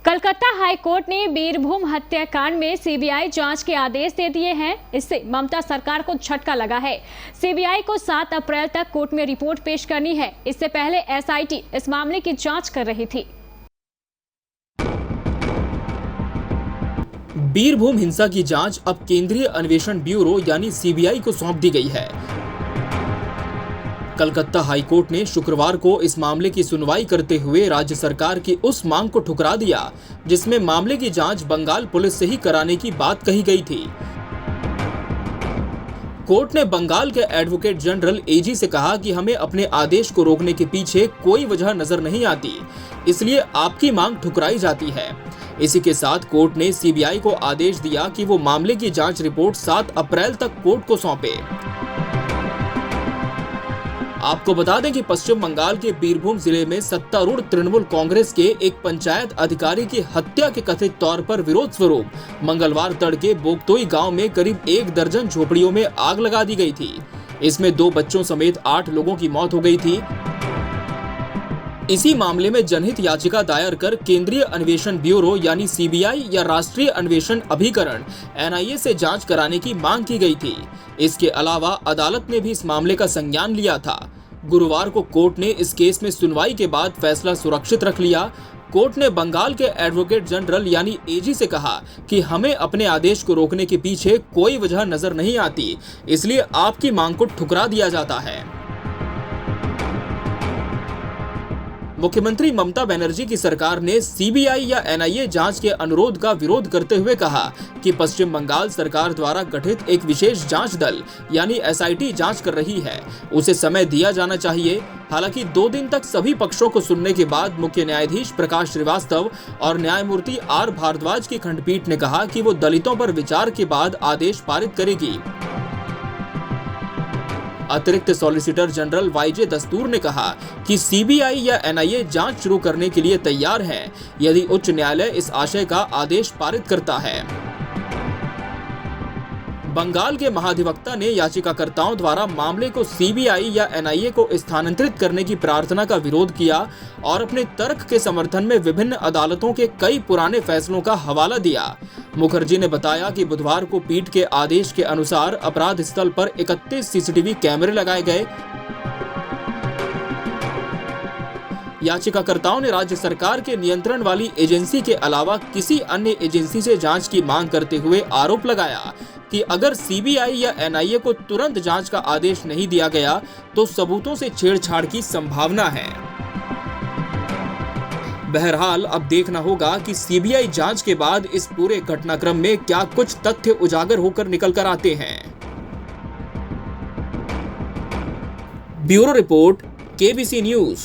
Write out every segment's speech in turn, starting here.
Calcutta high court ने बीरभूम हत्याकांड में सीबीआई जांच के आदेश दे दिए हैं। इससे ममता सरकार को झटका लगा है। सीबीआई को 7 अप्रैल तक कोर्ट में रिपोर्ट पेश करनी है। इससे पहले एसआईटी इस मामले की जांच कर रही थी। बीरभूम हिंसा की जांच अब केंद्रीय अन्वेषण ब्यूरो यानी सीबीआई को सौंप दी गई है। कलकत्ता हाईकोर्ट ने शुक्रवार को इस मामले की सुनवाई करते हुए राज्य सरकार की उस मांग को ठुकरा दिया जिसमें मामले की जांच बंगाल पुलिस से ही कराने की बात कही गई थी। कोर्ट ने बंगाल के एडवोकेट जनरल एजी से कहा कि हमें अपने आदेश को रोकने के पीछे कोई वजह नजर नहीं आती, इसलिए आपकी मांग ठुकराई जाती है। इसी के साथ कोर्ट ने सीबीआई को आदेश दिया कि वो मामले की जांच रिपोर्ट 7 अप्रैल तक कोर्ट को सौंपे। आपको बता दें कि पश्चिम बंगाल के बीरभूम जिले में सत्तारूढ़ तृणमूल कांग्रेस के एक पंचायत अधिकारी की हत्या के कथित तौर पर विरोध स्वरूप मंगलवार तड़के बोगतोई गांव में करीब 1 दर्जन झोपड़ियों में आग लगा दी गई थी। इसमें 2 बच्चों समेत 8 लोगों की मौत हो गई थी। इसी मामले में जनहित याचिका दायर कर केंद्रीय अन्वेषण ब्यूरो यानी सीबीआई या राष्ट्रीय अन्वेषण अभिकरण एनआईए से जांच कराने की मांग की गई थी। इसके अलावा अदालत ने भी इस मामले का संज्ञान लिया था। गुरुवार को कोर्ट ने इस केस में सुनवाई के बाद फैसला सुरक्षित रख लिया। कोर्ट ने बंगाल के एडवोकेट जनरल यानी एजी से कहा कि हमें अपने आदेश को रोकने के पीछे कोई वजह नजर नहीं आती, इसलिए आपकी मांग को ठुकरा दिया जाता है। मुख्यमंत्री ममता बनर्जी की सरकार ने सीबीआई या एनआईए जांच के अनुरोध का विरोध करते हुए कहा कि पश्चिम बंगाल सरकार द्वारा गठित एक विशेष जांच दल यानी एसआईटी जांच कर रही है, उसे समय दिया जाना चाहिए। हालांकि 2 दिन तक सभी पक्षों को सुनने के बाद मुख्य न्यायाधीश प्रकाश श्रीवास्तव और न्यायमूर्ति आर भारद्वाज की खंडपीठ ने कहा कि वो दलितों पर विचार के बाद आदेश पारित करेगी। अतिरिक्त सॉलिसिटर जनरल वाईजे दस्तूर ने कहा कि सीबीआई या एनआईए जांच शुरू करने के लिए तैयार है यदि उच्च न्यायालय इस आशय का आदेश पारित करता है। बंगाल के महाधिवक्ता ने याचिकाकर्ताओं द्वारा मामले को सीबीआई या एनआईए को स्थानांतरित करने की प्रार्थना का विरोध किया और अपने तर्क के समर्थन में विभिन्न अदालतों के कई पुराने फैसलों का हवाला दिया। मुखर्जी ने बताया कि बुधवार को पीठ के आदेश के अनुसार अपराध स्थल पर 31 सीसीटीवी कैमरे लगाए गए। याचिकाकर्ताओं ने राज्य सरकार के नियंत्रण वाली एजेंसी के अलावा किसी अन्य एजेंसी से जांच की मांग करते हुए आरोप लगाया कि अगर सीबीआई या एनआईए को तुरंत जांच का आदेश नहीं दिया गया तो सबूतों से छेड़छाड़ की संभावना है। बहरहाल अब देखना होगा कि सीबीआई जांच के बाद इस पूरे घटनाक्रम में क्या कुछ तथ्य उजागर होकर निकल कर आते हैं। Bureau report, KBC news.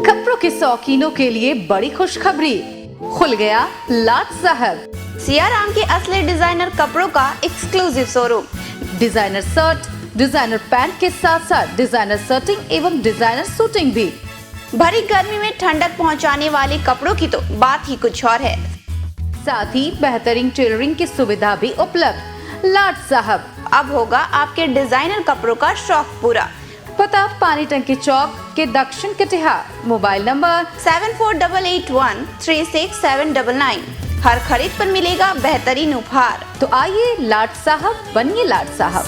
कपड़ों के शौकीनों के लिए बड़ी खुशखबरी, खुल गया लाट साहब सियाराम के असली डिजाइनर कपड़ों का exclusive showroom. Designer shirt, designer pant के साथ साथ डिजाइनर शर्टिंग एवं डिजाइनर सूटिंग भी। भरी गर्मी में ठंडक पहुंचाने वाले कपड़ों की तो बात ही कुछ और है। साथ ही बेहतरीन टेलरिंग की सुविधा भी उपलब्ध। लाट साहब अब होगा आपके डिजाइनर कपड़ों का शौक पूरा। पता पानी टंकी चौक के दक्षिण कटिहार। Mobile number 7488136799। हर खरीद पर मिलेगा बेहतरीन उपहार। तो आइए लाट साहब बनिए लाट साहब।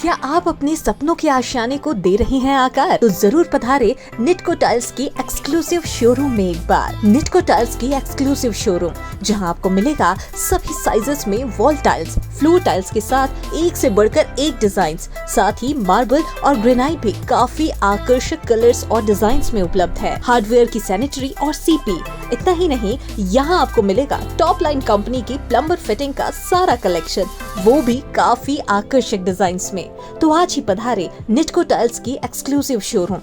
क्या आप अपने सपनों के आशियाने को दे रहे हैं आकार? तो जरूर पधारे निटको टाइल्स की एक्सक्लूसिव शोरूम में एक बार। निटको टाइल्स की एक्सक्लूसिव शोरूम जहां आपको मिलेगा सभी साइजेस में वॉल टाइल्स, फ्लोर टाइल्स के साथ एक से बढ़कर एक डिजाइन्स, साथ ही मार्बल और ग्रेनाइट भी काफी आकर्षक कलर्स और डिजाइन्स में उपलब्ध है। हार्डवेयर की सैनिटरी और सीपी। इतना ही नहीं, यहाँ आपको मिलेगा टॉप लाइन कंपनी की प्लम्बर फिटिंग का सारा कलेक्शन, वो भी काफी आकर्षक डिजाइन्स में। तो आज ही पधारे निटको टाइल्स की एक्सक्लूसिव शोरूम